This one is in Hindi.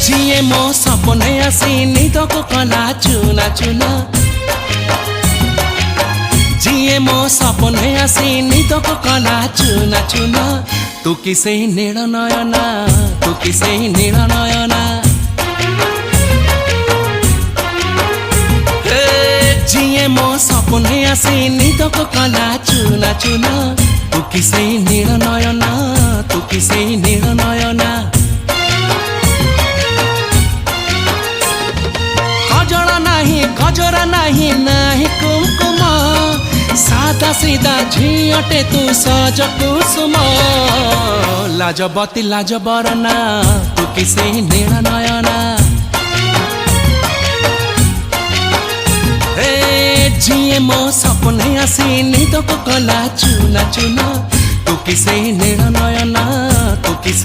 जिए मो सपने आसी निद को कला चुना चुना जिए मो सपने आसी निद को कला चुना चुना तू किसे नील नयना तू किसे नील नयना जिए मो सपने आसी निद को कला चुना चुना तू किसे नील नयना तू किसे नील नयना गजरा नहीं नहीं कुमकुम सादा सीधा झीटे तू सज कुसुम लाजबती लाज बरना तू किसे नील नयना जिए मो सपने आसी निद को कला चुना चुना तू किसे नील नयना तू किसे